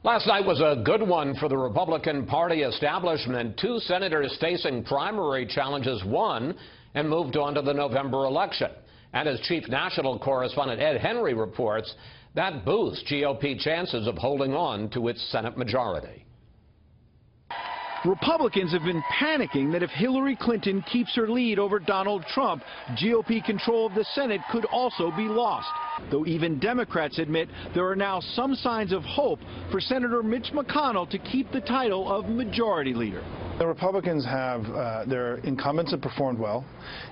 Last night was a good one for the Republican Party establishment. Two senators facing primary challenges won and moved on to the November election. And as Chief National Correspondent Ed Henry reports, that boosts GOP chances of holding on to its Senate majority. Republicans have been panicking that if Hillary Clinton keeps her lead over Donald Trump, GOP control of the Senate could also be lost. Though even Democrats admit there are now some signs of hope for Senator Mitch McConnell to keep the title of Majority Leader. The Republicans have their incumbents have performed well,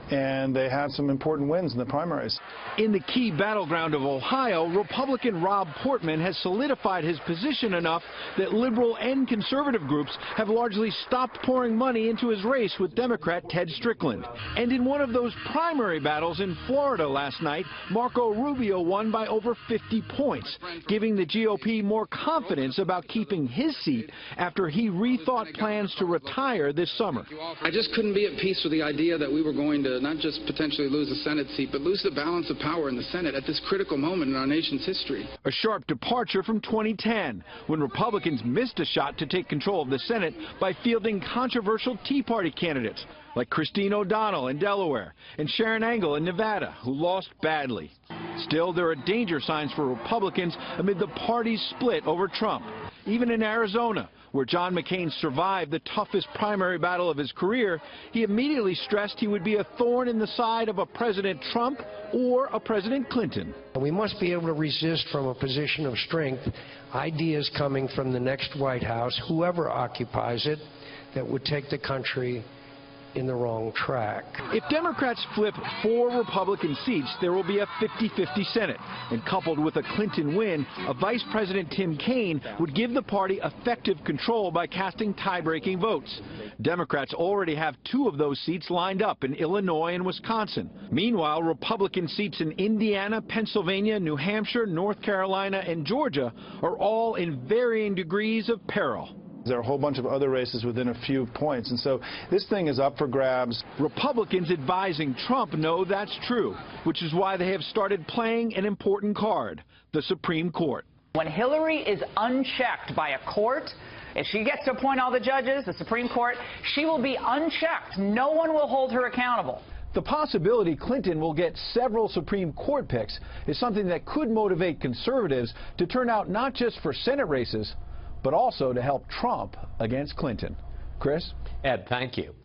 and they had some important wins in the primaries. In the key battleground of Ohio, Republican Rob Portman has solidified his position enough that liberal and conservative groups have largely stopped pouring money into his race with Democrat Ted Strickland. And in one of those primary battles in Florida last night, Marco Rubio won by over 50 points, giving the GOP more confidence about keeping his seat after he rethought plans to retire this summer. I just couldn't be at peace with the idea that we were going to not just potentially lose a Senate seat, but lose the balance of power in the Senate at this critical moment in our nation's history. A sharp departure from 2010, when Republicans missed a shot to take control of the Senate by fielding controversial Tea Party candidates like Christine O'Donnell in Delaware and Sharon Angle in Nevada, who lost badly. Still, there are danger signs for Republicans amid the party's split over Trump. Even in Arizona, where John McCain survived the toughest primary battle of his career, he immediately stressed he would be a thorn in the side of a President Trump or a President Clinton. We must be able to resist from a position of strength ideas coming from the next White House, whoever occupies it, that would take the country in the wrong track. If Democrats flip 4 Republican seats, there will be a 50-50 Senate. And coupled with a Clinton win, a Vice President Tim Kaine would give the party effective control by casting tie-breaking votes. Democrats already have 2 of those seats lined up in Illinois and Wisconsin. Meanwhile, Republican seats in Indiana, Pennsylvania, New Hampshire, North Carolina, and Georgia are all in varying degrees of peril. There are a whole bunch of other races within a few points, and so this thing is up for grabs. Republicans advising Trump know that's true, which is why they have started playing an important card, the Supreme Court. When Hillary is unchecked by a court, if she gets to appoint all the judges, the Supreme Court, she will be unchecked. No one will hold her accountable. The possibility Clinton will get several Supreme Court picks is something that could motivate conservatives to turn out not just for Senate races, but also to help Trump against Clinton. Chris? Ed, thank you.